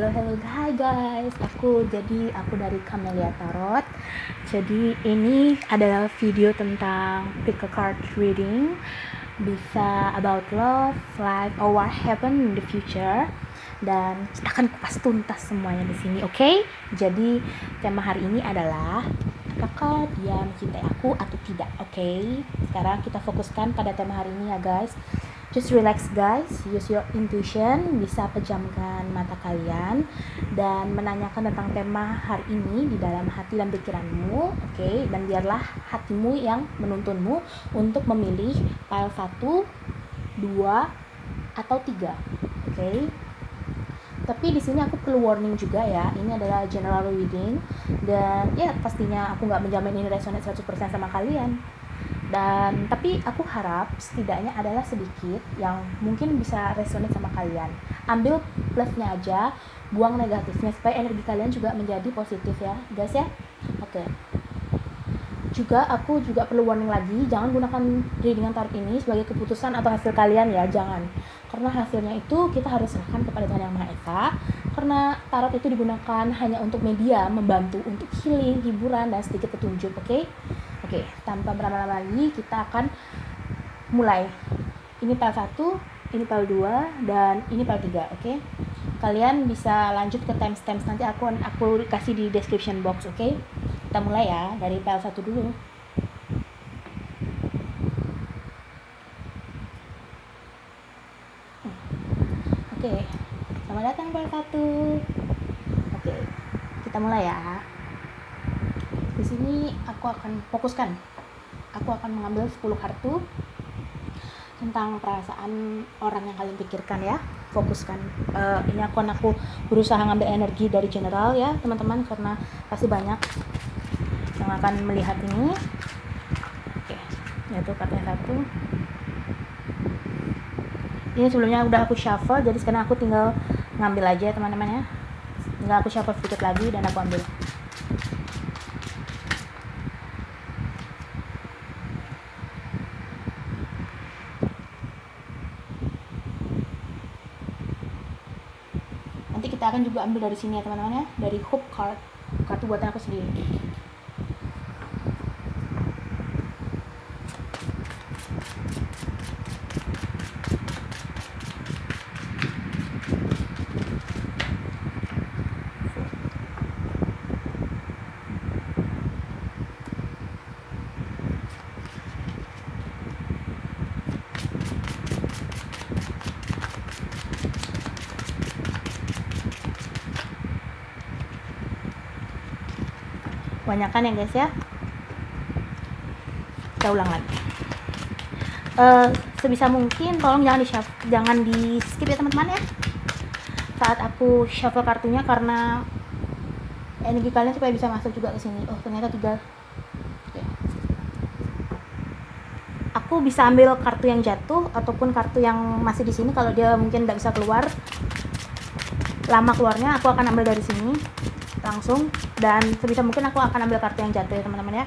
Hello, hi guys. Aku dari Camelia Tarot. Jadi ini adalah video tentang pick a card reading, bisa about love, life, or what happen in the future. Dan kita akan kupas tuntas semuanya di sini, oke? Jadi tema hari ini adalah apakah dia mencintai aku atau tidak, oke? Sekarang kita fokuskan pada tema hari ini ya guys. Just relax guys, use your intuition, bisa pejamkan mata kalian dan menanyakan tentang tema hari ini di dalam hati dan pikiranmu, oke? Dan biarlah hatimu yang menuntunmu untuk memilih pile 1, 2, atau 3, oke? Tapi di sini aku perlu warning juga ya, ini adalah general reading dan ya pastinya aku nggak menjamin ini resonate 100% sama kalian. Dan tapi aku harap setidaknya adalah sedikit yang mungkin bisa resonate sama kalian. Ambil plusnya aja, buang negatifnya supaya energi kalian juga menjadi positif ya guys ya. Oke. Aku juga perlu warning lagi, jangan gunakan readingan tarot ini sebagai keputusan atau hasil kalian ya, jangan. Karena hasilnya itu kita harus serahkan kepada Tuhan Yang Maha Esa. Karena tarot itu digunakan hanya untuk media, membantu untuk healing, hiburan, dan sedikit petunjuk, oke? Oke, tanpa berlama-lama lagi kita akan mulai. Ini pile 1, ini pile 2, dan ini pile 3, oke? Kalian bisa lanjut ke timestamp nanti aku kasih di description box, oke? Kita mulai ya dari pile 1 dulu. Oke, selamat datang pile 1. Oke, kita mulai ya. Di sini aku akan fokuskan. Aku akan mengambil 10 kartu tentang perasaan orang yang kalian pikirkan ya. Fokuskan. Ini aku berusaha ngambil energi dari general ya, teman-teman, karena pasti banyak yang akan melihat ini. Oke, yaitu kartunya 1. Ini sebelumnya udah aku shuffle, jadi sekarang aku tinggal ngambil aja teman-teman ya. Tinggal aku shuffle sedikit lagi dan aku ambil. Nanti kita akan juga ambil dari sini ya teman-teman ya, dari hope card, kartu buatan aku sendiri. Kebanyakan ya guys ya. Kita ulang lagi. Sebisa mungkin tolong jangan di skip ya teman-teman ya saat aku shuffle kartunya, karena energi kalian supaya bisa masuk juga ke sini. Oh ternyata 3. Oke. Aku bisa ambil kartu yang jatuh ataupun kartu yang masih di sini. Kalau dia mungkin nggak bisa keluar, lama keluarnya, aku akan ambil dari sini langsung, dan sebisa mungkin aku akan ambil kartu yang jatuh ya teman-teman ya.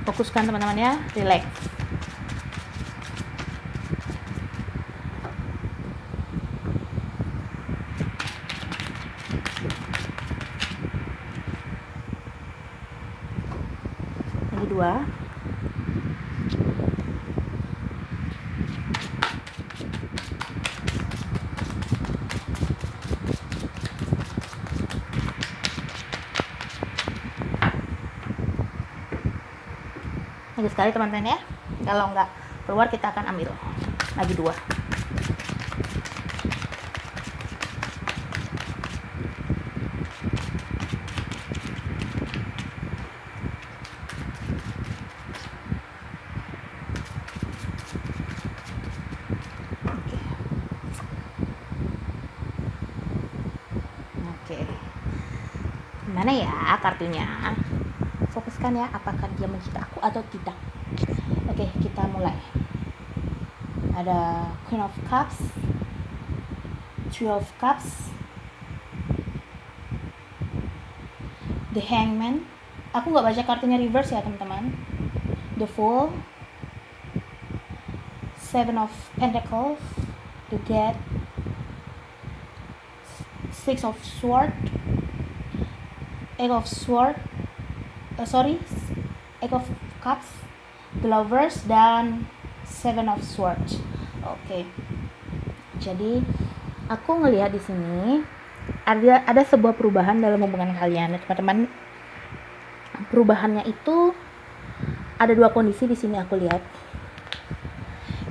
Fokuskan teman-teman ya, relax. Lagi 2. Lagi sekali teman-teman ya. Kalau nggak keluar kita akan ambil lagi 2. Oke. Gimana ya kartunya? Fokuskan ya, apakah dia mencintai aku atau tidak. Oke, kita mulai. Ada Queen of Cups, Three of Cups, The Hangman. Aku nggak baca kartunya reverse ya teman-teman. The Fool, Seven of Pentacles, The Death, Six of Swords, Eight of Cups, The Lovers, dan Seven of Swords. Oke. Jadi aku ngelihat di sini ada sebuah perubahan dalam hubungan kalian, teman-teman. Perubahannya itu ada dua kondisi di sini aku lihat.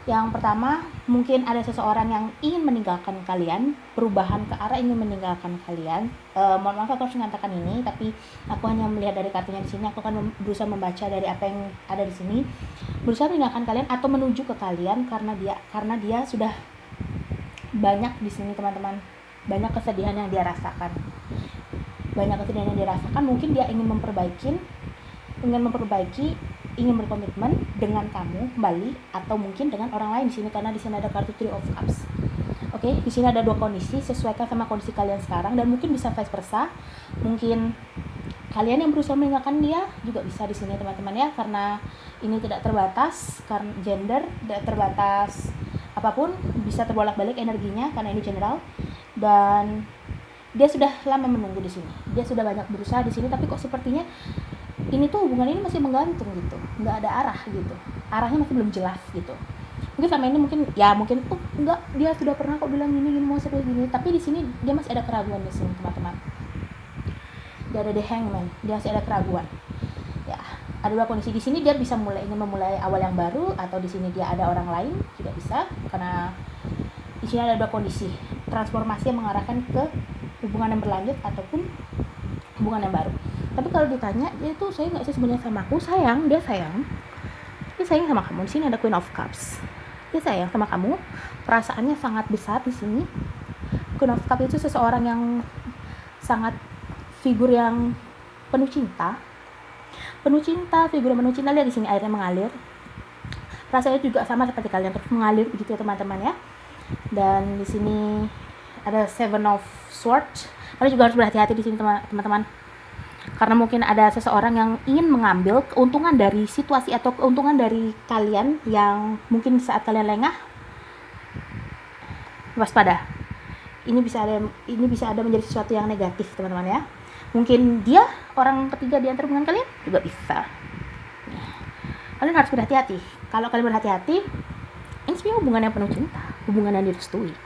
Yang pertama, mungkin ada seseorang yang ingin meninggalkan kalian, perubahan ke arah ingin meninggalkan kalian. Mohon maaf aku harus mengatakan ini, tapi aku hanya melihat dari kartunya di sini. Aku akan berusaha membaca dari apa yang ada di sini. Berusaha meninggalkan kalian atau menuju ke kalian karena dia sudah banyak di sini, teman-teman. Banyak kesedihan yang dia rasakan. Mungkin dia ingin memperbaiki, ingin berkomitmen dengan kamu kembali, atau mungkin dengan orang lain di sini, karena di sini ada kartu Three of Cups. Oke, di sini ada dua kondisi, sesuaikan sama kondisi kalian sekarang, dan mungkin bisa vice versa. Mungkin kalian yang berusaha meninggalkan dia juga bisa di sini, teman-teman ya, karena ini tidak terbatas karena gender, tidak terbatas apapun, bisa terbolak-balik energinya karena ini general. Dan dia sudah lama menunggu di sini, dia sudah banyak berusaha di sini, tapi kok sepertinya ini tuh hubungan ini masih menggantung gitu, nggak ada arah gitu, arahnya masih belum jelas gitu. Mungkin sama ini mungkin enggak, dia sudah pernah kok bilang gini mau serius gini, tapi di sini dia masih ada keraguan di sini, teman-teman. Dia ada The Hangman, dia masih ada keraguan. Ya, ada dua kondisi di sini, dia bisa ingin memulai awal yang baru, atau di sini dia ada orang lain juga bisa, karena di sini ada dua kondisi, transformasi yang mengarahkan ke hubungan yang berlanjut ataupun hubungan yang baru. Tapi kalau ditanya dia tuh sayang nggak sih sebenarnya sama aku? Dia sayang sama kamu. Di sini ada Queen of Cups, dia sayang sama kamu, perasaannya sangat besar di sini. Queen of Cups itu seseorang yang sangat figur yang penuh cinta, figur yang penuh cinta. Lihat di sini airnya mengalir, rasanya juga sama seperti kalian, terus mengalir begitu ya teman-teman ya. Dan di sini ada Seven of Swords. Kalian juga harus berhati-hati di sini teman-teman, karena mungkin ada seseorang yang ingin mengambil keuntungan dari situasi atau keuntungan dari kalian yang mungkin saat kalian lengah. Waspada. Ini bisa ada menjadi sesuatu yang negatif, teman-teman ya. Mungkin dia orang ketiga di antara hubungan kalian juga bisa. Kalian harus berhati-hati. Kalau kalian berhati-hati, ini sebenarnya hubungan yang penuh cinta, hubungan yang direstui.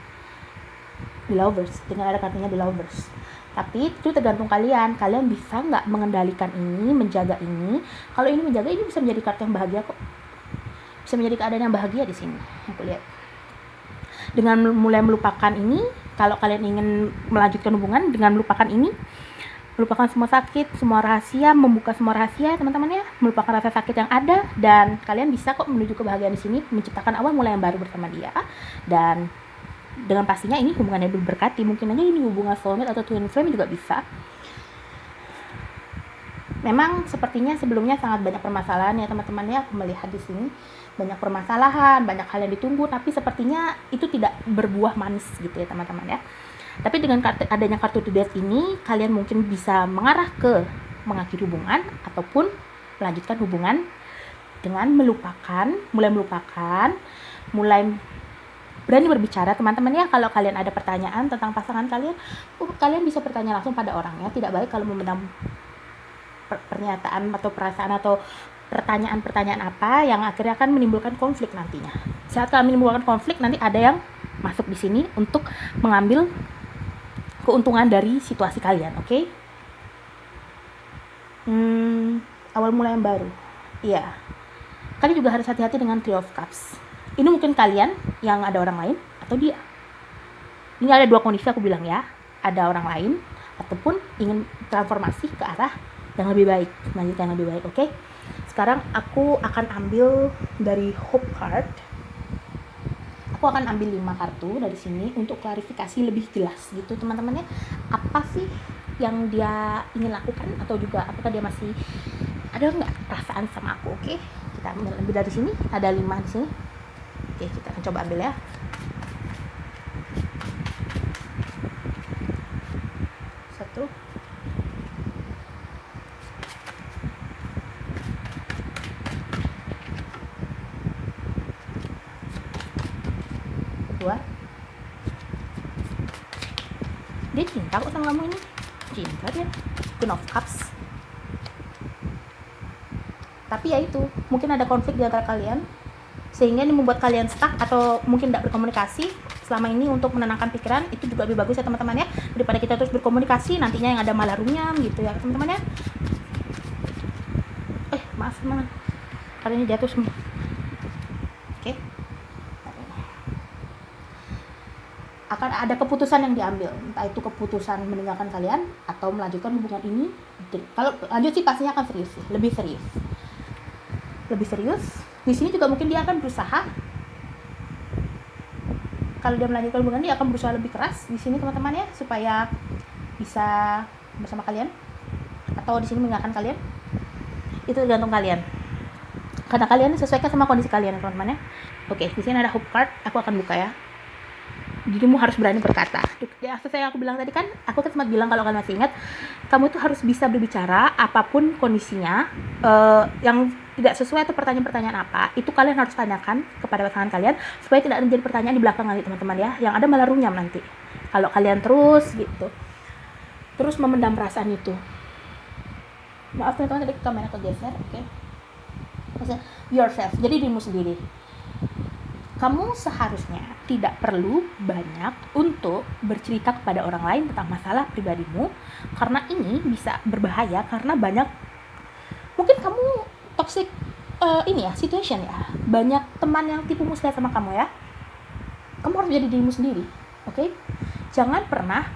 The Lovers, dengan ada kartunya The Lovers. Tapi itu tergantung kalian bisa nggak mengendalikan ini, menjaga ini. Kalau ini menjaga, ini bisa menjadi kartu yang bahagia kok, bisa menjadi keadaan yang bahagia di sini. Aku lihat dengan mulai melupakan ini, kalau kalian ingin melanjutkan hubungan dengan melupakan ini, melupakan semua sakit, semua rahasia, membuka semua rahasia, teman-teman ya, melupakan rasa sakit yang ada, dan kalian bisa kok menuju kebahagiaan di sini, menciptakan awal mulai yang baru bersama dia. Dan dengan pastinya ini hubungan yang berberkati. Mungkin aja ini hubungan soulmate atau twin flame juga bisa. Memang sepertinya sebelumnya sangat banyak permasalahan ya teman-teman ya. Aku melihat di sini banyak permasalahan, banyak hal yang ditunggu, tapi sepertinya itu tidak berbuah manis gitu ya teman-teman ya. Tapi dengan adanya kartu The Death ini, kalian mungkin bisa mengarah ke mengakhiri hubungan ataupun melanjutkan hubungan dengan mulai berani berbicara, teman-teman ya. Kalau kalian ada pertanyaan tentang pasangan kalian, kalian bisa bertanya langsung pada orangnya. Tidak baik kalau memendam pernyataan atau perasaan atau pertanyaan-pertanyaan apa yang akhirnya akan menimbulkan konflik nantinya. Saat kalian menimbulkan konflik, nanti ada yang masuk di sini untuk mengambil keuntungan dari situasi kalian, oke? Awal mulai yang baru. Iya. Kalian juga harus hati-hati dengan Three of Cups. Ini mungkin kalian yang ada orang lain atau dia. Ini ada dua kondisi aku bilang ya. Ada orang lain ataupun ingin transformasi ke arah yang lebih baik, melanjutkan yang lebih baik, oke? Sekarang aku akan ambil dari Hope card. Aku akan ambil 5 kartu dari sini untuk klarifikasi lebih jelas gitu teman-teman ya. Apa sih yang dia ingin lakukan, atau juga apakah dia masih ada nggak perasaan sama aku, oke? Kita ambil dari sini, ada 5 di sini. Oke, kita akan coba ambil ya. Satu, 2. Dia cinta kok sama kamu ini. Cinta dia. Queen of Cups. Tapi ya itu, mungkin ada konflik di antara kalian, sehingga ini membuat kalian stuck atau mungkin tidak berkomunikasi selama ini. Untuk menenangkan pikiran itu juga lebih bagus ya teman-teman ya, daripada kita terus berkomunikasi nantinya yang ada malah runyam gitu ya teman-teman ya. Maaf teman, kali ini jatuh semua. Oke. Akan ada keputusan yang diambil, entah itu keputusan meninggalkan kalian atau melanjutkan hubungan ini. Kalau lanjut sih pastinya akan serius sih, lebih serius. Di sini juga mungkin dia akan berusaha. Kalau dia melanjutkan hubungan, dia akan berusaha lebih keras di sini teman-teman ya, supaya bisa bersama kalian atau di sini meninggalkan kalian. Itu tergantung kalian, karena kalian sesuaikan sama kondisi kalian teman-teman ya. Oke, di sini ada hope card, aku akan buka ya. Dirimu harus berani berkata. Ya, sesuai yang aku bilang tadi kan, aku kan sempat bilang kalau kalian masih ingat, kamu itu harus bisa berbicara apapun kondisinya. Yang tidak sesuai atau pertanyaan-pertanyaan apa, itu kalian harus tanyakan kepada pasangan kalian, supaya tidak menjadi pertanyaan di belakang nanti teman-teman ya, yang ada malah runyam nanti kalau kalian terus memendam perasaan itu. Maaf teman-teman, tadi kamera kegeser. Oke. Yourself, jadi dirimu sendiri. Kamu seharusnya tidak perlu banyak untuk bercerita kepada orang lain tentang masalah pribadimu, karena ini bisa berbahaya, karena banyak, mungkin kamu toxic situation ya, banyak teman yang tipu muslihat sama kamu ya. Kamu harus jadi dirimu sendiri, oke? Jangan pernah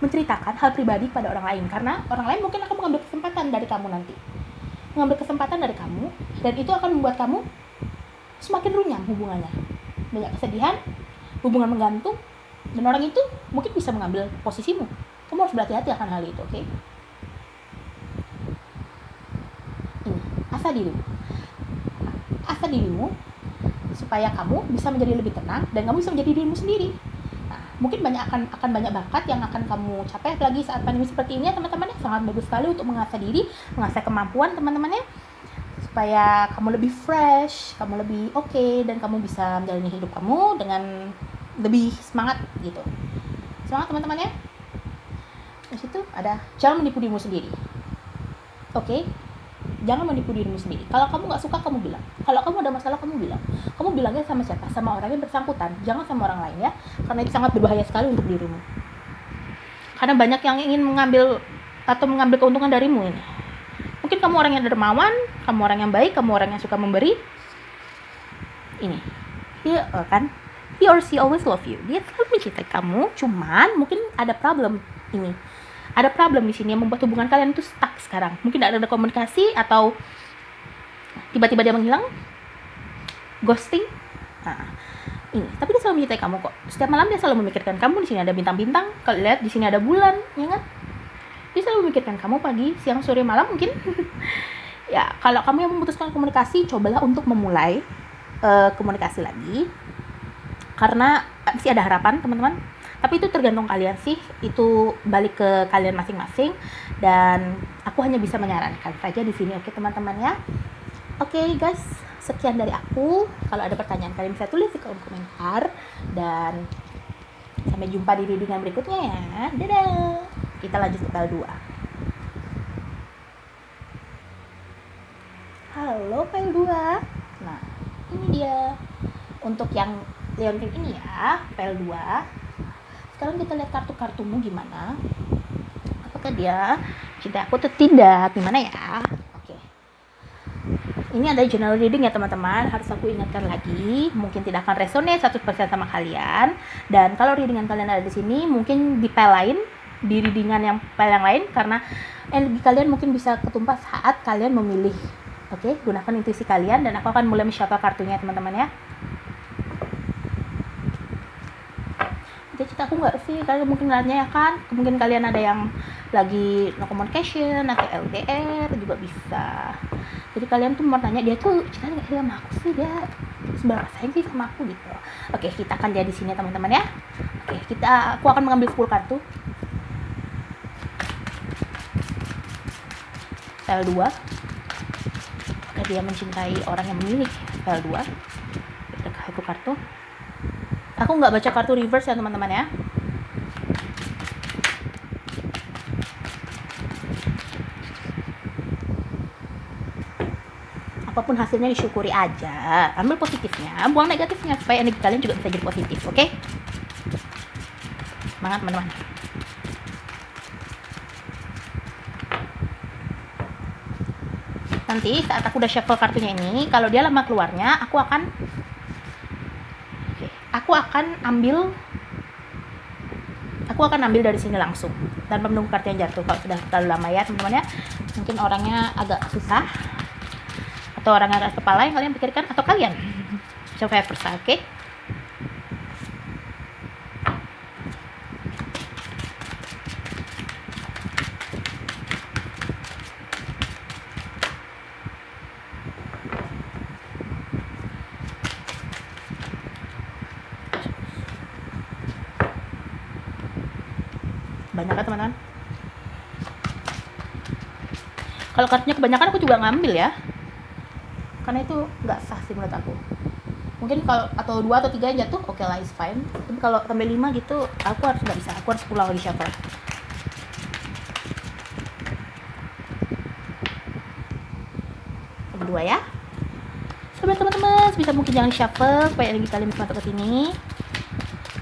menceritakan hal pribadi kepada orang lain, karena orang lain mungkin akan mengambil kesempatan dari kamu nanti, dan itu akan membuat kamu semakin runyam hubungannya, banyak kesedihan, hubungan menggantung, dan orang itu mungkin bisa mengambil posisimu. Kamu harus berhati-hati akan hal itu, oke? Ini, asah dirimu supaya kamu bisa menjadi lebih tenang dan kamu bisa menjadi dirimu sendiri. Nah, mungkin akan banyak bakat yang akan kamu capai, apalagi saat pandemi seperti ini ya teman-teman ya. Sangat bagus sekali untuk mengasah diri, mengasah kemampuan teman-teman ya, supaya kamu lebih fresh, kamu lebih oke, dan kamu bisa menjalani hidup kamu dengan lebih semangat gitu. Semangat teman-teman ya. Di situ ada, jangan menipu dirimu sendiri. Oke? Jangan menipu dirimu sendiri. Kalau kamu nggak suka, kamu bilang. Kalau kamu ada masalah, kamu bilang. Kamu bilangnya sama siapa? Sama orang yang bersangkutan. Jangan sama orang lain ya, karena itu sangat berbahaya sekali untuk dirimu. Karena banyak yang ingin mengambil keuntungan darimu ini. Mungkin kamu orang yang dermawan, kamu orang yang baik, kamu orang yang suka memberi. Ini, dia kan, he or she always love you. Dia selalu mencintai kamu, cuman mungkin ada problem ini. Ada problem di sini yang membuat hubungan kalian itu stuck sekarang. Mungkin tidak ada komunikasi atau tiba-tiba dia menghilang, ghosting. Nah, ini. Tapi dia selalu mencintai kamu kok. Setiap malam dia selalu memikirkan kamu. Di sini ada bintang-bintang. Kalau lihat di sini ada bulan, ya kan? Dia selalu memikirkan kamu pagi, siang, sore, malam mungkin. Ya, kalau kamu yang memutuskan komunikasi, cobalah untuk memulai komunikasi lagi. Karena masih ada harapan, teman-teman. Tapi itu tergantung kalian sih, itu balik ke kalian masing-masing, dan aku hanya bisa menyarankan saja di sini, oke teman-teman ya. Oke guys, sekian dari aku. Kalau ada pertanyaan kalian bisa tulis di kolom komentar, dan sampai jumpa di readingan berikutnya ya. Dadah. Kita lanjut ke file 2. Halo file 2. Nah, ini dia untuk yang Leon King ini ya, file 2. Sekarang kita lihat kartu-kartumu gimana. Apakah dia cinta aku atau tidak? Gimana ya? Oke. Ini ada general reading ya teman-teman. Harus aku ingatkan lagi, mungkin tidak akan resonate 100% sama kalian. Dan kalau readingan kalian ada di sini, mungkin di file lain, di readingan yang file yang lain, karena energi kalian mungkin bisa ketumpas saat kalian memilih. Oke, gunakan intuisi kalian, dan aku akan mulai men-shuffle kartunya teman-teman ya. Jadi aku nggak sih, kalian mungkin nanya ya kan, mungkin kalian ada yang lagi no communication atau LDR juga bisa. Jadi kalian tuh mau tanya, dia tuh cinta nggak sama aku sih, dia seberapa sayang sih sama aku gitu. Oke, kita akan lihat di sini teman-teman ya. Oke, aku akan mengambil 10 kartu. File 2. Apakah dia mencintai orang yang memilih? File 2. Kita satu kartu. Aku nggak baca kartu reverse ya teman-teman ya. Apapun hasilnya disyukuri aja, ambil positifnya, buang negatifnya supaya energi kalian juga bisa jadi positif, oke? Semangat teman-teman. Nanti saat aku udah shuffle kartunya ini, kalau dia lama keluarnya, aku akan ambil dari sini langsung tanpa menunggu kartu yang jatuh. Kalau sudah terlalu lama ya teman-teman ya, mungkin orangnya agak susah atau orang keras kepala yang kalian pikirkan, atau kalian coba versa, oke? Banyak kan teman-teman? Kalau kartunya kebanyakan aku juga ngambil ya, karena itu nggak sah sih menurut aku. Mungkin kalau atau 2 atau 3 yang jatuh oke lah, is fine. Tapi kalau sampai 5 gitu aku harus nggak bisa, aku harus pulang lagi shuffle. Kedua ya, sobat teman-teman, sebisa mungkin jangan shuffle supaya energi kalian bisa masuk ke sini,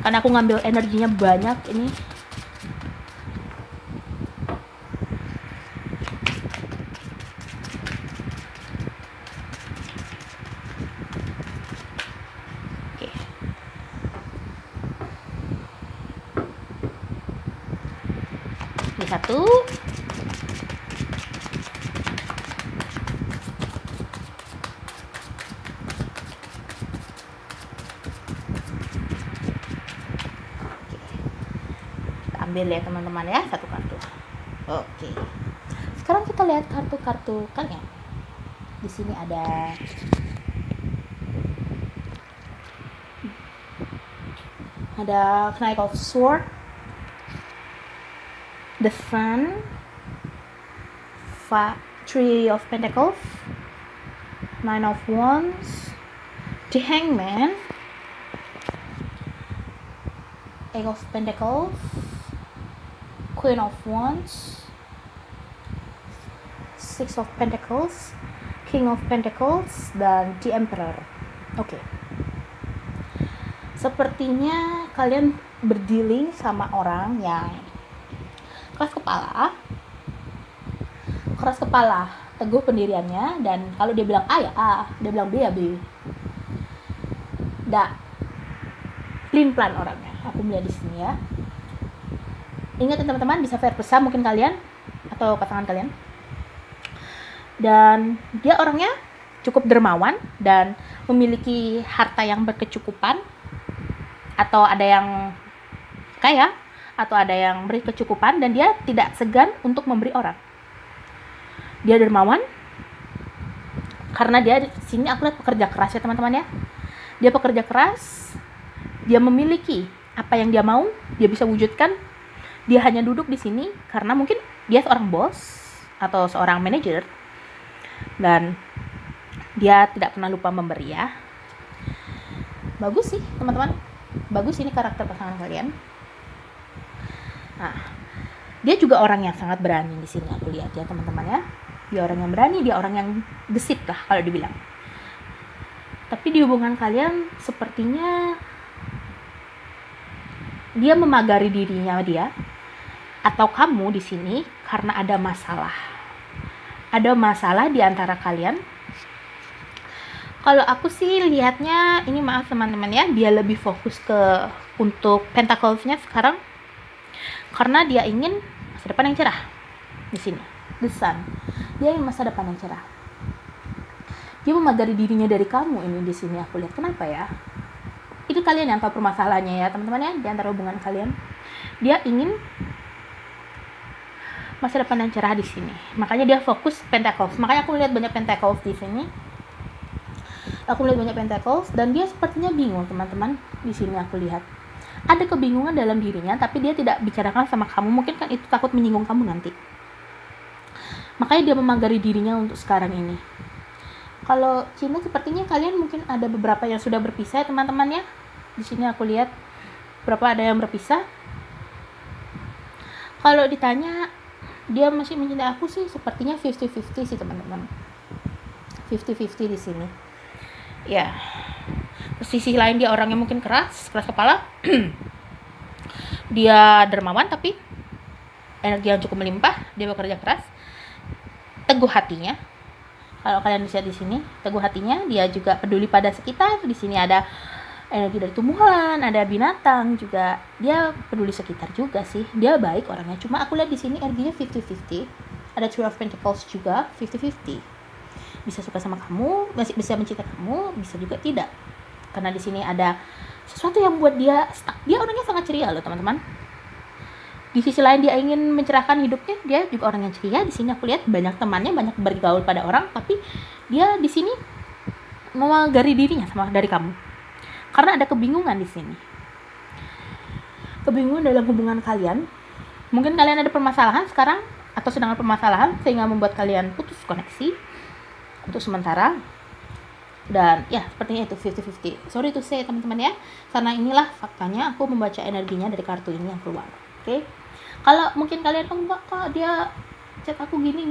karena aku ngambil energinya banyak ini. Ini satu, kita ambil ya teman-teman ya, satu kartu. Oke, sekarang kita lihat kartu-kartu kalian. Di sini ada Knight of Swords, the Sun, Three of Pentacles, Nine of Wands, the Hangman, Eight of Pentacles, Queen of Wands, Six of Pentacles, King of Pentacles, dan the Emperor. Oke. Sepertinya kalian berdealing sama orang yang keras kepala, teguh pendiriannya, dan kalau dia bilang A ya A, dia bilang B ya B. Pelin pelan orangnya. Aku melihat di sini ya. Ingat teman-teman, bisa versa mungkin kalian atau pasangan kalian. Dan dia orangnya cukup dermawan dan memiliki harta yang berkecukupan, atau ada yang kaya, atau ada yang berkecukupan, dan dia tidak segan untuk memberi orang. Dia dermawan karena dia di sini aku lihat pekerja keras ya teman-teman ya. Dia pekerja keras, dia memiliki apa yang dia mau, dia bisa wujudkan. Dia hanya duduk di sini karena mungkin dia seorang bos atau seorang manajer, dan dia tidak pernah lupa memberi ya. Bagus sih teman-teman, bagus ini karakter pasangan kalian. Nah, dia juga orang yang sangat berani di sini aku lihat ya teman-teman ya. Dia orang yang berani, dia orang yang gesit lah kalau dibilang. Tapi di hubungan kalian sepertinya dia memagari dirinya dia, atau kamu di sini karena ada masalah. Ada masalah di antara kalian. Kalau aku sih lihatnya ini, maaf teman-teman ya, dia lebih fokus ke untuk pentacles-nya sekarang. Karena dia ingin masa depan yang cerah di sini, the Sun. Dia ingin masa depan yang cerah. Dia memagari dirinya dari kamu ini di sini aku lihat. Kenapa ya? Itu kalian yang tahu permasalahannya ya teman-teman ya, di antara hubungan kalian. Dia ingin masa depan yang cerah di sini. Makanya dia fokus pentacles. Makanya aku lihat banyak pentacles di sini. Aku lihat banyak pentacles dan dia sepertinya bingung teman-teman. Di sini aku lihat ada kebingungan dalam dirinya, tapi dia tidak bicarakan sama kamu. Mungkin kan itu takut menyinggung kamu nanti. Makanya dia memagari dirinya untuk sekarang ini. Kalau cinta sepertinya kalian mungkin ada beberapa yang sudah berpisah teman-teman ya. Di sini aku lihat berapa ada yang berpisah. Kalau ditanya dia masih mencintai aku sih, sepertinya 50-50 sih teman-teman. 50-50 di sini. Ya. Sisi lain dia orangnya mungkin keras kepala. Dia dermawan tapi energi yang cukup melimpah, dia bekerja keras. Teguh hatinya. Kalau kalian bisa di sini, teguh hatinya, dia juga peduli pada sekitar. Di sini ada energi dari tumbuhan, ada binatang juga. Dia peduli sekitar juga sih. Dia baik orangnya. Cuma aku lihat di sini energinya 50-50. Ada Two of Pentacles juga 50-50. Bisa suka sama kamu, masih bisa mencintai kamu, bisa juga tidak. Karena di sini ada sesuatu yang buat dia stuck. Dia orangnya sangat ceria loh, teman-teman. Di sisi lain dia ingin mencerahkan hidupnya, dia juga orang yang ceria. Di sini aku lihat banyak temannya, banyak bergaul pada orang, tapi dia di sini memagari dirinya sama dari kamu. Karena ada kebingungan di sini. Kebingungan dalam hubungan kalian. Mungkin kalian ada permasalahan sekarang atau sedang ada permasalahan sehingga membuat kalian putus koneksi untuk sementara. Dan ya sepertinya itu 50-50. Sorry to say teman-teman ya, karena inilah faktanya. Aku membaca energinya dari kartu ini yang keluar. Oke. Kalau mungkin kalian enggak kak, dia chat aku gini.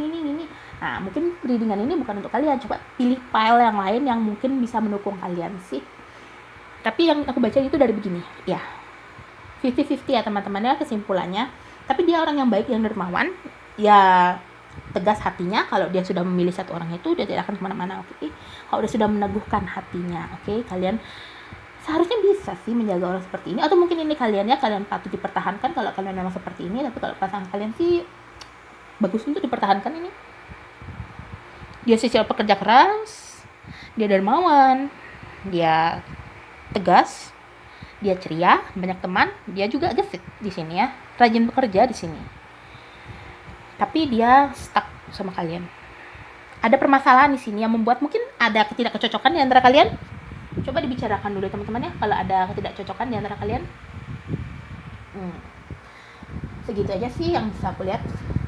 Nah mungkin readingan ini bukan untuk kalian. Coba pilih file yang lain yang mungkin bisa mendukung kalian sih. Tapi yang aku baca itu dari begini. Ya 50-50 ya teman-teman ya kesimpulannya. Tapi dia orang yang baik, yang dermawan. Ya tegas hatinya. Kalau dia sudah memilih satu orang itu, dia tidak akan kemana-mana. Oke. Kalau dia sudah meneguhkan hatinya, oke, kalian seharusnya bisa sih menjaga orang seperti ini. Atau mungkin ini kalian ya, kalian patut dipertahankan kalau kalian memang seperti ini. Tapi kalau pasangan kalian sih bagus untuk dipertahankan ini. Dia sosial pekerja keras, dia dermawan, dia tegas, dia ceria, banyak teman, dia juga gesit di sini ya, rajin bekerja di sini. Tapi dia stuck sama kalian. Ada permasalahan di sini yang membuat mungkin ada ketidakcocokan di antara kalian. Coba dibicarakan dulu teman-teman ya, kalau ada ketidakcocokan di antara kalian. Segitu aja sih yang bisa aku lihat.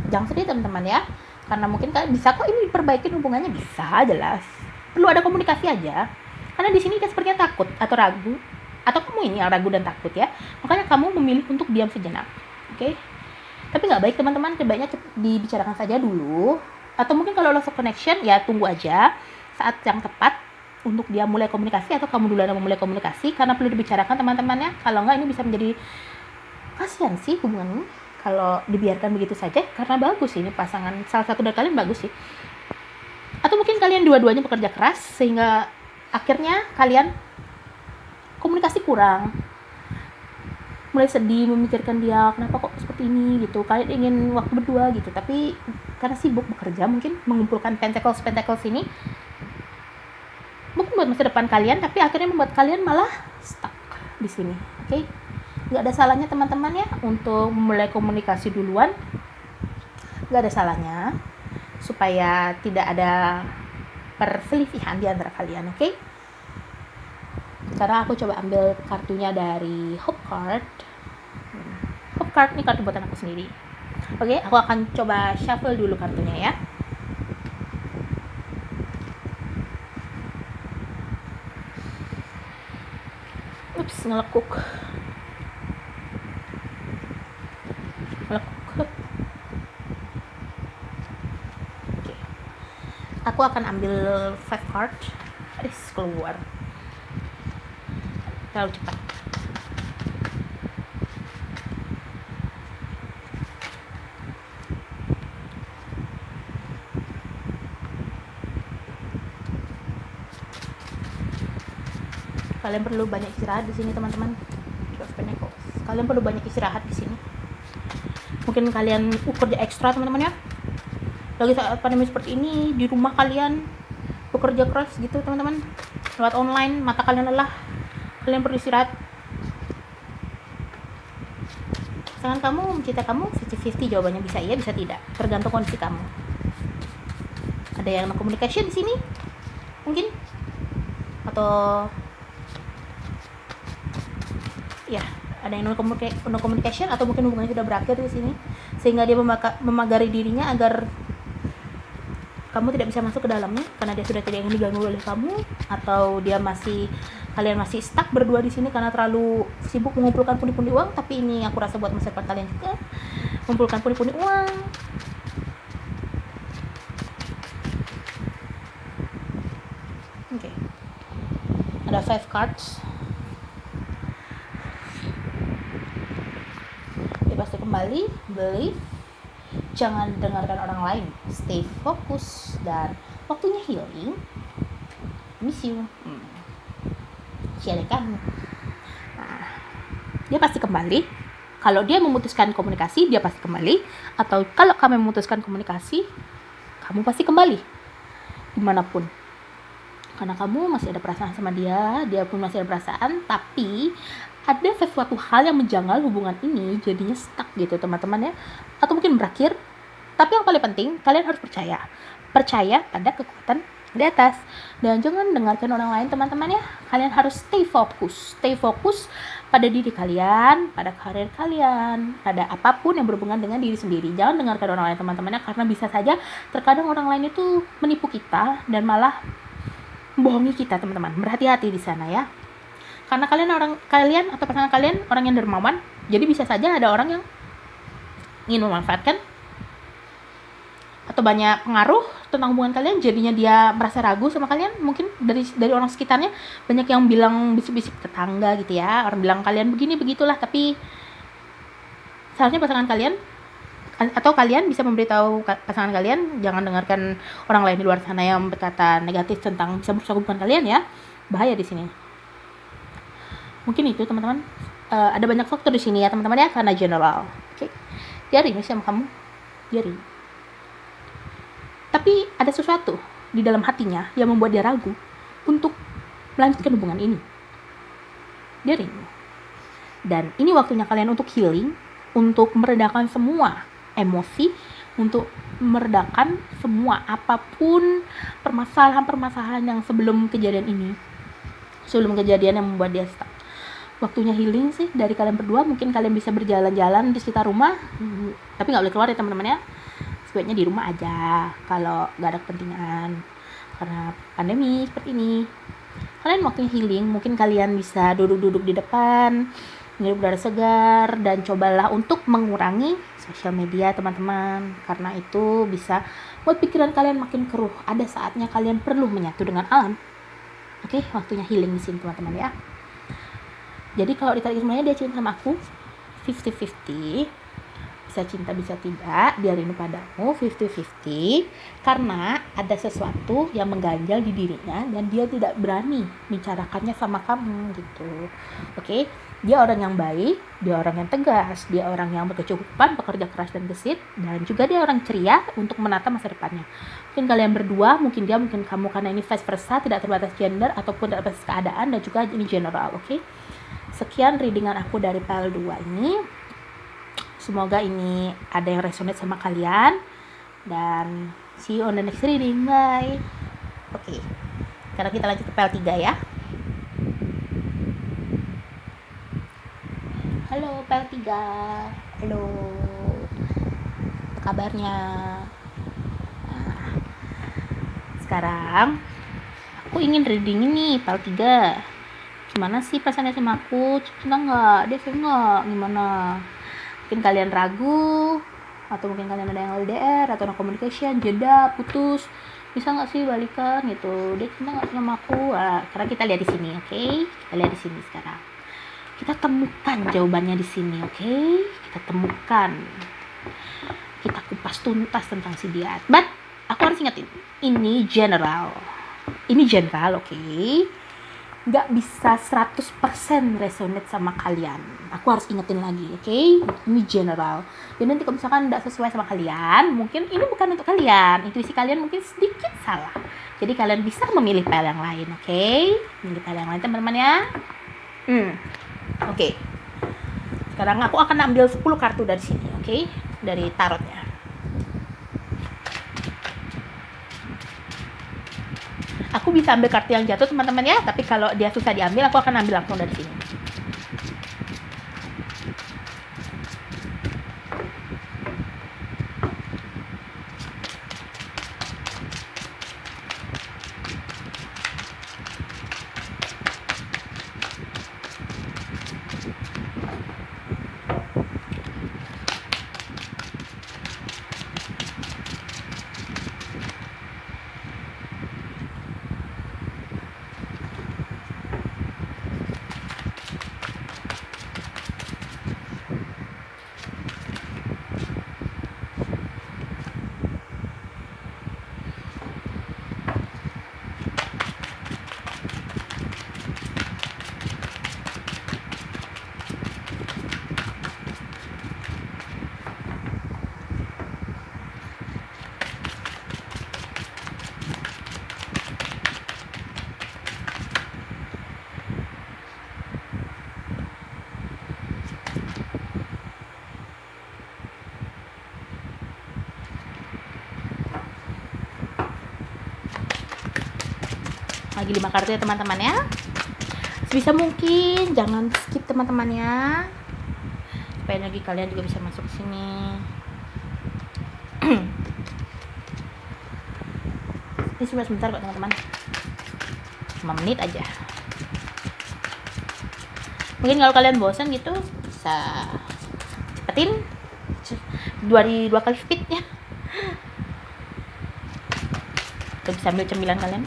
Jangan sedih teman-teman ya, karena mungkin kalian bisa kok ini diperbaikin hubungannya, bisa jelas. Perlu ada komunikasi aja. Karena di sini dia sepertinya takut atau ragu, atau kamu ini yang ragu dan takut ya. Makanya kamu memilih untuk diam sejenak. Oke? Tapi nggak baik teman-teman, sebaiknya dibicarakan saja dulu. Atau mungkin kalau lost connection ya tunggu aja saat yang tepat untuk dia mulai komunikasi, atau kamu duluan yang memulai komunikasi, karena perlu dibicarakan teman-temannya. Kalau enggak ini bisa menjadi kasihan sih hubungan ini kalau dibiarkan begitu saja. Karena bagus ini pasangan, salah satu dari kalian bagus sih. Atau mungkin kalian dua-duanya bekerja keras sehingga akhirnya kalian komunikasi kurang, mulai sedih memikirkan dia, kenapa kok seperti ini gitu. Kalian ingin waktu berdua gitu, tapi karena sibuk bekerja mungkin mengumpulkan pentacles ini mungkin buat masa depan kalian, tapi akhirnya membuat kalian malah stuck di sini. Oke? Nggak ada salahnya teman-teman ya untuk memulai komunikasi duluan. Nggak ada salahnya supaya tidak ada perselisihan di antara kalian. Oke? Sekarang aku coba ambil kartunya dari Hope Card. Hope Card ini kartu buatan aku sendiri. Oke, aku akan coba shuffle dulu kartunya ya. Ups, ngelekuk. Oke. Aku akan ambil 5 card. Keluar. Terlalu cepat. Kalian perlu banyak istirahat di sini teman-teman. Kalian perlu banyak istirahat di sini. Mungkin kalian kerja ekstra teman-teman ya. Lagi saat pandemi seperti ini, di rumah kalian bekerja keras gitu teman-teman. Lewat online, mata kalian lelah. Kalian perlu istirahat. Pasangan kamu mencintai kamu 50-50, jawabannya bisa iya, bisa tidak. Tergantung kondisi kamu. Ada yang no communication di sini? Mungkin atau ya, ada yang no communication, atau mungkin hubungannya sudah berakhir di sini sehingga dia memagari dirinya agar kamu tidak bisa masuk ke dalamnya karena dia sudah tidak ingin diganggu oleh kamu, atau dia masih kalian masih stuck berdua di sini karena terlalu sibuk mengumpulkan pundi-pundi uang, tapi ini aku rasa buat masa depan kalian juga, mengumpulkan pundi-pundi uang. Oke. Ada 5 cards. Dia pasti kembali, believe, jangan dengarkan orang lain, stay fokus, dan waktunya healing. Miss you. Siapa kamu? Nah, dia pasti kembali. Kalau dia memutuskan komunikasi, dia pasti kembali. Atau kalau kamu memutuskan komunikasi, kamu pasti kembali dimanapun. Karena kamu masih ada perasaan sama dia, dia pun masih ada perasaan, tapi ada sesuatu hal yang menjanggal hubungan ini, jadinya stuck gitu teman-teman ya, atau mungkin berakhir. Tapi yang paling penting, kalian harus percaya pada kekuatan di atas, dan jangan dengarkan orang lain teman-teman ya. Kalian harus stay fokus pada diri kalian, pada karir kalian, pada apapun yang berhubungan dengan diri sendiri. Jangan dengarkan orang lain teman-teman ya, karena bisa saja terkadang orang lain itu menipu kita dan malah bohongi kita teman-teman. Berhati-hati di sana ya, karena kalian atau pasangan kalian orang yang dermawan, jadi bisa saja ada orang yang ingin memanfaatkan atau banyak pengaruh tentang hubungan kalian, jadinya dia merasa ragu sama kalian. Mungkin dari orang sekitarnya banyak yang bilang, bisik-bisik tetangga gitu ya, orang bilang kalian begini begitulah, tapi seharusnya pasangan kalian atau kalian bisa memberitahu pasangan kalian, jangan dengarkan orang lain di luar sana yang berkata negatif tentang bisa merusak hubungan kalian ya. Bahaya di sini. Mungkin itu teman-teman. Ada banyak faktor di sini ya teman-teman ya, karena general. Oke. Biarin sama kamu. Biarin. Tapi ada sesuatu di dalam hatinya yang membuat dia ragu untuk melanjutkan hubungan ini. Biarin. Dan ini waktunya kalian untuk healing, untuk meredakan semua emosi, untuk meredakan semua apapun permasalahan-permasalahan yang sebelum kejadian yang membuat dia stuck. Waktunya healing sih dari kalian berdua. Mungkin kalian bisa berjalan-jalan di sekitar rumah, tapi nggak boleh keluar ya teman-teman ya. Sebaiknya di rumah aja kalau nggak ada kepentingan karena pandemi seperti ini. Kalian waktunya healing, mungkin kalian bisa duduk-duduk di depan, menghirup udara segar, dan cobalah untuk mengurangi sosial media teman-teman, karena itu bisa buat pikiran kalian makin keruh. Ada saatnya kalian perlu menyatu dengan alam. Oke, waktunya healing di sini teman-teman ya. Jadi kalau ditarik semuanya, dia cinta sama aku 50-50, bisa cinta bisa tidak, dia rindu padamu 50-50, karena ada sesuatu yang mengganjal di dirinya dan dia tidak berani bicarakannya sama kamu gitu. Oke, dia orang yang baik, dia orang yang tegas, dia orang yang berkecukupan, bekerja keras dan gesit, dan juga dia orang ceria untuk menata masa depannya. Mungkin kalian berdua, mungkin dia, mungkin kamu, karena ini vice versa, tidak terbatas gender ataupun tidak terbatas keadaan, dan juga ini general. Oke. Sekian readingan aku dari PL 2 ini. Semoga ini ada yang resonate sama kalian, dan see you on the next reading. Bye. Oke. Sekarang kita lanjut ke PL 3 ya. Halo PL 3. Halo. Apa kabarnya? Nah, sekarang aku ingin reading ini PL 3. Gimana sih perasaannya sama aku? Cinta nggak? Dia sayang nggak? Gimana? Mungkin kalian ragu, atau mungkin kalian ada yang LDR atau no communication, jeda, putus, bisa nggak sih balikan gitu? Dia cinta nggak sama aku? Karena kita lihat di sini, oke? Kita lihat di sini sekarang. Kita temukan jawabannya di sini, oke? Kita temukan. Kita kupas tuntas tentang si dia. But aku harus ingetin, ini general. Ini general, oke? Nggak bisa 100% resonate sama kalian. Aku harus ingetin lagi, oke? Ini general. Dan nanti kalau misalkan nggak sesuai sama kalian, mungkin ini bukan untuk kalian. Intuisi kalian mungkin sedikit salah. Jadi kalian bisa memilih PL yang lain, oke? Memilih PL yang lain teman-teman ya. Oke. Sekarang aku akan ambil 10 kartu dari sini, oke? Dari tarotnya. Aku bisa ambil kartu yang jatuh teman-teman ya, tapi kalau dia susah diambil, aku akan ambil langsung dari sini. bagi 5 kartu ya teman-teman ya. Sebisa mungkin jangan skip teman-teman ya, supaya energi kalian juga bisa masuk ke sini. Ini cuma sebentar kok teman-teman, 5 menit aja. Mungkin kalau kalian bosan gitu bisa cepetin 2 kali speednya. Tuh, bisa ambil cemilan kalian.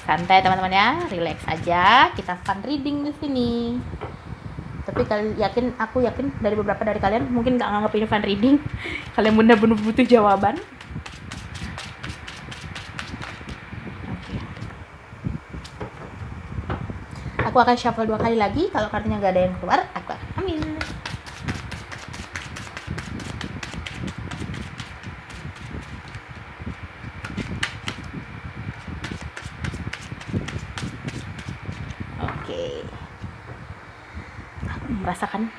Santai teman-teman ya, relax aja. Kita fun reading di sini. Tapi aku yakin dari beberapa dari kalian mungkin nggak nganggap ini fun reading. Kalian benar-benar butuh jawaban. Oke. Aku akan shuffle 2 kali lagi. Kalau kartunya nggak ada yang keluar, aku akan ambil. Oke. Aku merasakan.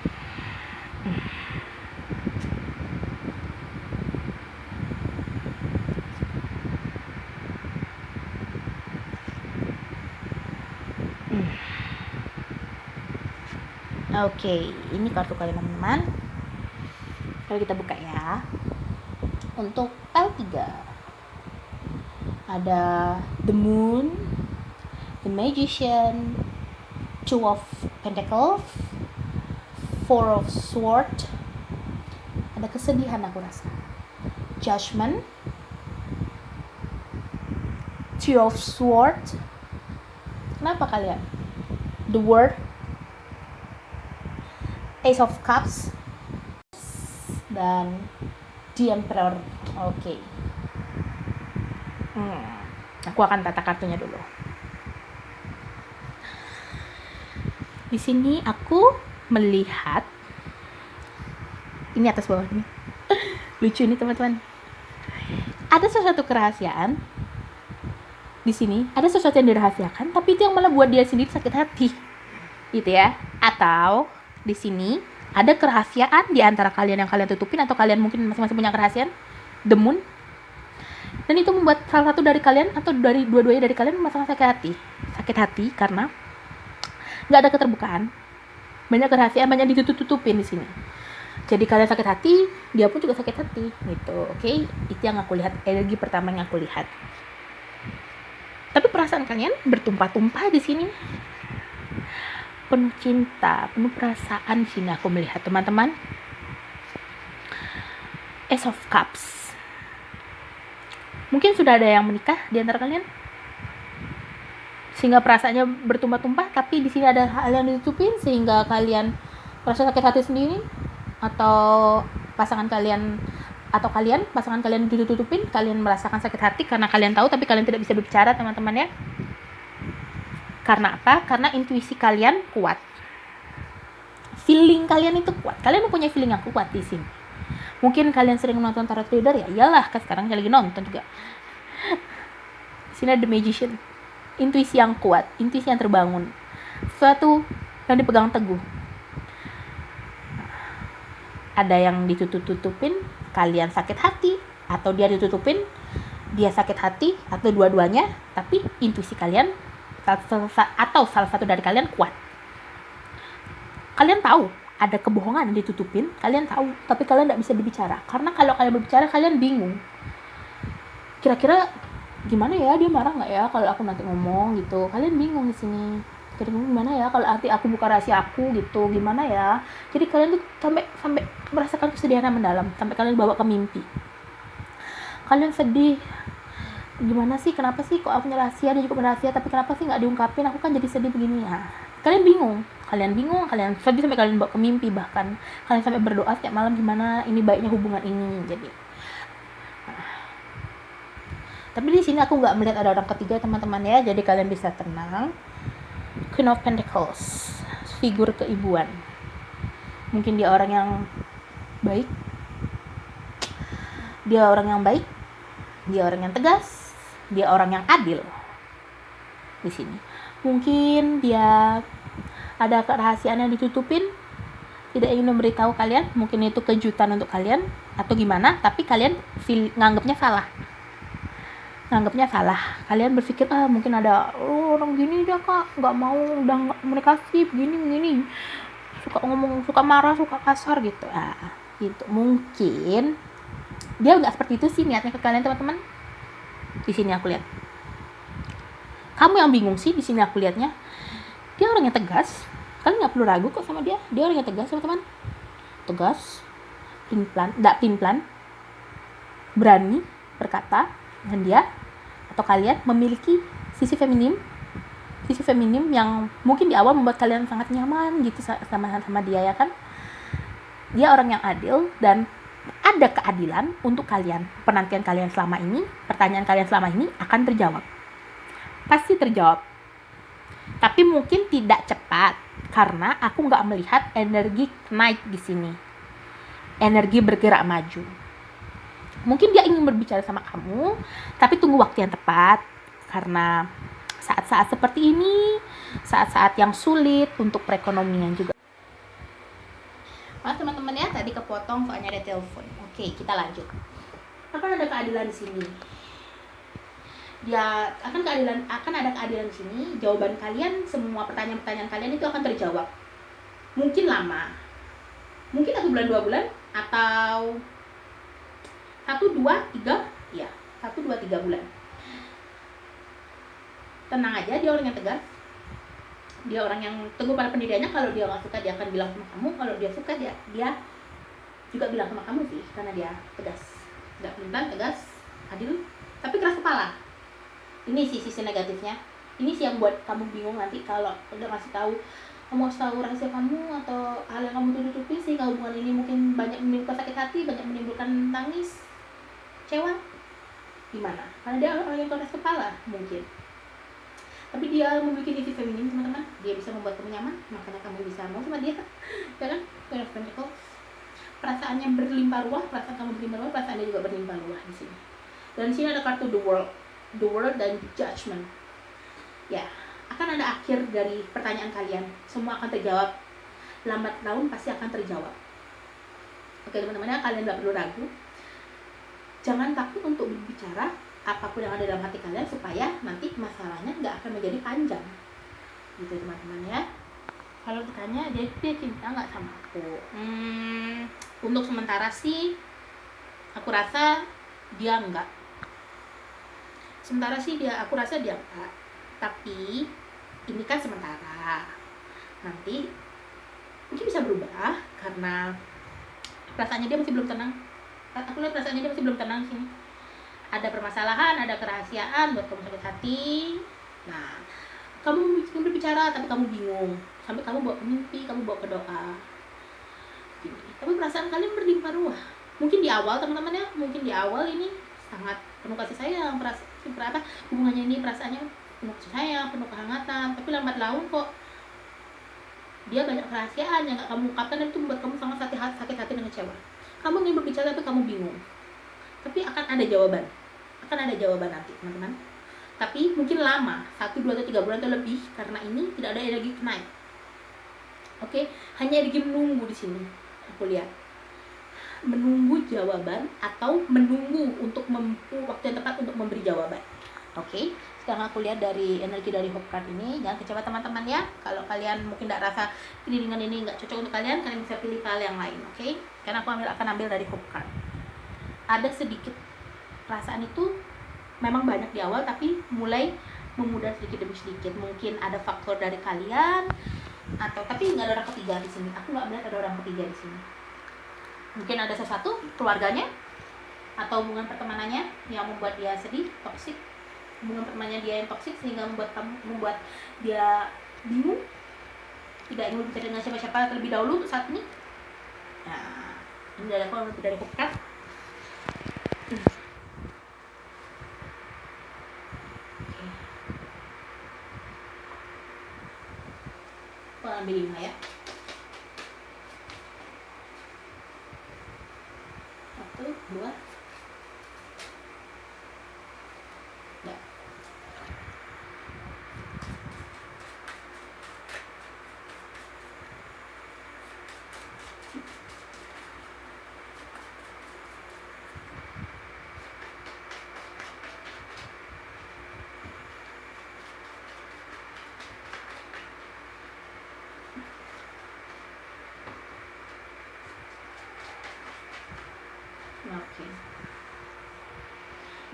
Oke, ini kartu kalian teman-teman. Kalau kita buka ya. Untuk pile 3 ada The Moon, The Magician, 2 of Pentacles, 4 of Swords. Ada kesedihan aku rasa. Judgment, 3 of Swords. Kenapa kalian? The World, Ace of Cups, dan The Emperor. Oke. Aku akan tata kartunya dulu. Di sini aku melihat ini atas bawah ini. Lucu nih teman-teman. Ada sesuatu kerahasiaan di sini. Ada sesuatu yang dirahasiakan, tapi itu yang malah buat dia sendiri sakit hati, gitu ya. Atau di sini ada kerahasiaan di antara kalian yang kalian tutupin, atau kalian mungkin masing-masing punya kerahasiaan. The Moon. Dan itu membuat salah satu dari kalian atau dari dua-duanya dari kalian masalah sakit hati. Sakit hati karena nggak ada keterbukaan. Banyak kerahasiaan, banyak ditutup-tutupin di sini. Jadi kalian sakit hati, dia pun juga sakit hati, gitu. Oke, itu yang aku lihat, energi pertama yang aku lihat. Tapi perasaan kalian bertumpah-tumpah di sini. Penuh cinta, penuh perasaan sini aku melihat teman-teman. Ace of Cups. Mungkin sudah ada yang menikah di antara kalian, sehingga perasaannya bertumpah-tumpah. Tapi di sini ada hal yang ditutupin sehingga kalian merasa sakit hati sendiri, atau pasangan kalian ditutupin, kalian merasakan sakit hati karena kalian tahu tapi kalian tidak bisa berbicara teman-teman ya. Karena apa? Karena intuisi kalian kuat. Feeling kalian itu kuat. Kalian mempunyai feeling yang kuat di sini. Mungkin kalian sering menonton tarot reader ya. Iyalah, kan sekarang lagi nonton juga. Di sini ada The Magician. Intuisi yang kuat, intuisi yang terbangun. Sesuatu yang dipegang teguh. Ada yang ditutup-tutupin, kalian sakit hati, atau dia ditutupin, dia sakit hati, atau dua-duanya, tapi intuisi kalian atau salah satu dari kalian kuat. Kalian tahu ada kebohongan yang ditutupin, kalian tahu, tapi kalian tidak bisa berbicara. Karena kalau kalian berbicara, kalian bingung. Kira-kira gimana ya, dia marah nggak ya kalau aku nanti ngomong gitu. Kalian bingung di sini. Kira-kira gimana ya kalau nanti aku buka rahasia aku gitu, gimana ya. Jadi kalian tuh sampai merasakan kesedihan yang mendalam, sampai kalian bawa ke mimpi. Kalian sedih. Gimana sih, kenapa sih kok aku punya rahasia, dia juga punya rahasia, tapi kenapa sih nggak diungkapin, aku kan jadi sedih begini ya. Kalian bingung, kalian sedih sampai kalian bawa ke mimpi, bahkan kalian sampai berdoa setiap malam gimana ini baiknya hubungan ini. Jadi tapi di sini aku nggak melihat ada orang ketiga teman-teman ya, jadi kalian bisa tenang. Queen of Pentacles, figur keibuan. Mungkin dia orang yang baik, dia orang yang tegas, dia orang yang adil. Di sini mungkin dia ada kerahasiaan yang ditutupin, tidak ingin memberitahu kalian. Mungkin itu kejutan untuk kalian atau gimana, tapi kalian nganggapnya salah. nganggapnya salah. Kalian berpikir mungkin ada orang gini dia kak nggak mau udah nggak komunikasi begini suka ngomong, suka marah, suka kasar gitu. Gitu mungkin dia nggak seperti itu sih niatnya ke kalian teman-teman. Di sini aku lihat kamu yang bingung sih. Di sini aku lihatnya dia orangnya tegas. Kalian nggak perlu ragu kok sama dia. Dia orangnya tegas teman-teman. Tegas, pelin-pelan, berani berkata. Dan dia atau kalian memiliki sisi feminim yang mungkin di awal membuat kalian sangat nyaman gitu sama dia ya kan. Dia orang yang adil dan ada keadilan untuk kalian. Penantian kalian selama ini, pertanyaan kalian selama ini akan terjawab. Pasti terjawab. Tapi mungkin tidak cepat karena aku nggak melihat energi naik di sini. Energi bergerak maju. Mungkin dia ingin berbicara sama kamu, tapi tunggu waktu yang tepat karena saat-saat seperti ini, saat-saat yang sulit untuk perekonomian juga. Teman-teman ya, tadi kepotong soalnya ada telepon. Oke, kita lanjut. Akan ada keadilan di sini. Dia akan ada keadilan di sini. Jawaban kalian, semua pertanyaan-pertanyaan kalian itu akan terjawab. Mungkin lama. Mungkin 1 bulan, 2 bulan atau 1, 2, 3 bulan. Tenang aja, dia orang yang tegas. Dia orang yang teguh pada pendiriannya. Kalau dia nggak suka, dia akan bilang sama kamu. Kalau dia suka, dia juga bilang sama kamu sih, karena dia tegas. Nggak pelin-pelan, tegas, adil, tapi keras kepala. Ini sih sisi negatifnya. Ini sih yang buat kamu bingung nanti kalau udah ngasih tahu rahasia kamu atau hal yang kamu tutup-tutupi sih. Kalau hubungan ini mungkin banyak menimbulkan sakit hati, banyak menimbulkan tangis, kecewa. Gimana? Karena dia orang yang keras kepala mungkin. Tapi dia memiliki sisi feminim teman-teman. Dia bisa membuat kamu nyaman, makanya kamu bisa mau sama dia. Ya kan? Perasaannya berlimpah ruah, perasaan kamu berlimpah ruah, perasaan dia juga berlimpah ruah di sini. Dan di sini ada kartu the world dan judgment. Ya, akan ada akhir dari pertanyaan kalian. Semua akan terjawab. Lambat laun pasti akan terjawab. Oke teman-teman ya, kalian nggak perlu ragu. Jangan takut untuk berbicara apapun yang ada dalam hati kalian supaya nanti masalahnya nggak akan menjadi panjang. Gitu teman-teman ya. Kalau ditanya dia cinta nggak sama aku? Untuk sementara sih aku rasa dia enggak. Aku rasa dia enggak. Tapi ini kan sementara. Nanti mungkin bisa berubah karena perasaannya dia masih belum tenang. Aku lihat perasaannya dia masih belum tenang sini. Ada permasalahan, ada kerahasiaan buat kamu sakit hati. Nah, kamu ingin berbicara tapi kamu bingung. Sampai kamu bawa ke mimpi, kamu bawa ke doa. Tapi perasaan kalian berlimpah ruah. Mungkin di awal teman-teman ya, mungkin di awal ini sangat penuh kasih sayang, hubungannya ini perasaannya penuh kasih sayang, penuh kehangatan. Tapi lambat laun kok dia banyak kerahasiaan yang gak kamu ungkapkan dan itu membuat kamu sangat sakit hati dan kecewa. Kamu ingin berbicara tapi kamu bingung. Tapi akan ada jawaban. Nanti teman-teman. Tapi mungkin lama, 1, 2, atau 3 bulan atau lebih karena ini tidak ada energi naik. Oke, hanya energi menunggu di sini. Aku lihat menunggu jawaban atau menunggu untuk waktu yang tepat untuk memberi jawaban. Oke, sekarang aku lihat dari energi dari Hope Card ini. Jangan kecewa teman-teman ya. Kalau kalian mungkin tidak rasa dengan ini nggak cocok untuk kalian bisa pilih hal yang lain. Oke, karena aku akan ambil dari Hope Card. Ada sedikit perasaan itu memang banyak di awal, tapi mulai memudar sedikit demi sedikit. Mungkin ada faktor dari kalian tapi nggak ada orang ketiga di sini. Aku nggak melihat ada orang ketiga di sini. Mungkin ada sesuatu keluarganya atau hubungan pertemanannya yang membuat dia sedih, toksik. Hubungan pertemanannya dia yang toksik sehingga membuat dia bingung, tidak ingin berbicara dengan siapa-siapa terlebih dahulu saat ini. Nah, ini adalah kalau lebih dari Hope Card. Aku ambil 5 ya. 1, 2. Ya.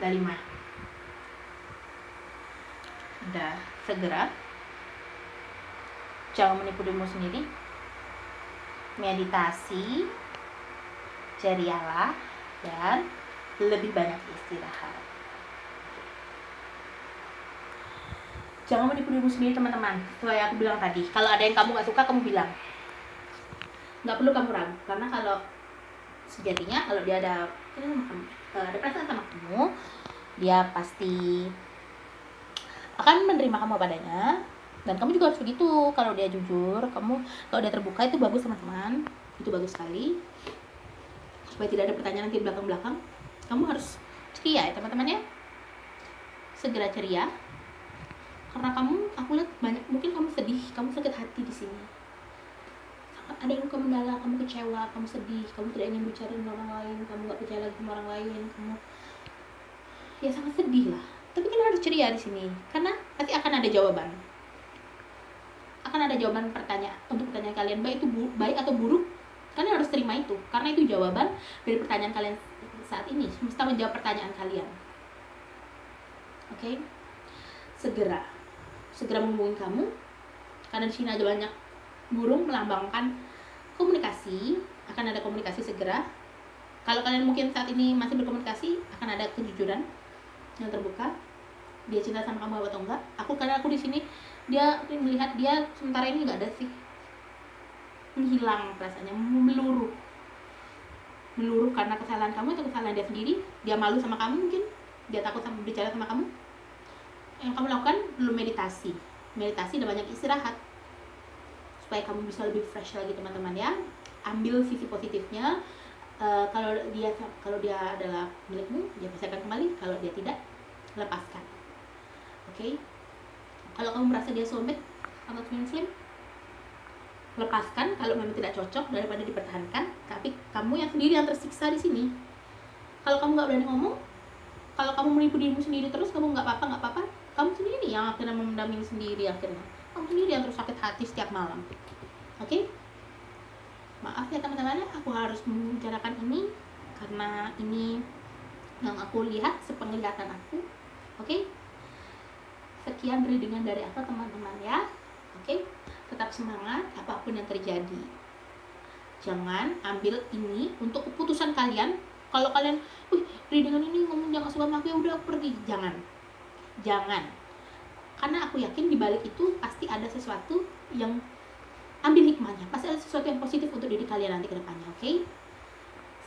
Udah 5. Udah, segera. Jangan menipu dirimu sendiri. Meditasi, cerialah, dan lebih banyak istirahat. Jangan menipu dirimu sendiri teman-teman. Sesuai yang aku bilang tadi, kalau ada yang kamu gak suka, kamu bilang. Gak perlu kamu ragu, karena kalau sejatinya kalau dia ada perasaan sama kamu, dia pasti akan menerima kamu padanya. Dan kamu juga harus begitu. Kalau dia jujur, kalau dia terbuka, itu bagus teman-teman. Itu bagus sekali. Supaya tidak ada pertanyaan nanti belakang-belakang. Kamu harus ceria ya teman-teman ya. Segera ceria. Karena aku lihat banyak, mungkin kamu sedih, kamu sakit hati di sini. Ada yang luka mendalam, kamu kecewa, kamu sedih, kamu tidak ingin bicara dengan orang lain, kamu gak percaya lagi sama orang lain, kamu ya sangat sedih lah. Tapi kita harus ceria di sini, karena pasti akan ada jawaban. Akan ada jawaban untuk pertanyaan kalian, baik atau buruk. Kalian harus terima itu, karena itu jawaban dari pertanyaan kalian saat ini. Semesta menjawab pertanyaan kalian. Oke? Segera menghubungi kamu, karena di sini ada banyak burung melambangkan komunikasi. Akan ada komunikasi segera. Kalau kalian mungkin saat ini masih berkomunikasi, akan ada kejujuran yang terbuka. Dia cinta sama kamu atau enggak? Karena aku di sini, dia melihat dia sementara ini nggak ada sih, menghilang perasaannya, meluruh karena kesalahan kamu atau kesalahan dia sendiri. Dia malu sama kamu mungkin, dia takut bicara sama kamu. Yang kamu lakukan belum meditasi dan banyak istirahat supaya kamu bisa lebih fresh lagi teman-teman ya. Ambil sisi positifnya. Kalau dia adalah milikmu, dia pasti akan kembali. Kalau dia tidak, lepaskan. Oke? Kalau kamu merasa dia soulmate atau twin flame, lepaskan kalau memang tidak cocok daripada dipertahankan. Tapi kamu yang sendiri yang tersiksa di sini. Kalau kamu nggak berani ngomong, kalau kamu menipu dirimu sendiri terus, kamu nggak apa-apa, kamu sendiri yang akhirnya mendampingi sendiri akhirnya. Kamu sendiri yang terus sakit hati setiap malam. Oke? Maaf ya teman-teman, aku harus membicarakan ini karena ini yang aku lihat sepenglihatan aku. Oke? Sekian readingan dari aku teman-teman ya. Oke? Tetap semangat apapun yang terjadi. Jangan ambil ini untuk keputusan kalian. Kalau kalian, readingan ini ngomong jangan suka sama aku, ya udah aku pergi. Jangan. Karena aku yakin di balik itu pasti ada sesuatu yang ambil hikmahnya. Pasti ada sesuatu yang positif untuk diri kalian nanti ke depannya, oke?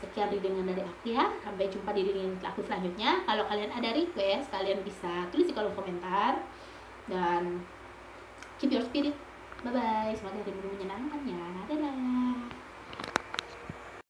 Sekian readingan dari aku ya. Sampai jumpa di readingan aku selanjutnya. Kalau kalian ada request, kalian bisa tulis di kolom komentar. Dan keep your spirit. Bye-bye. Semoga harimu menyenangkan ya. Dadah.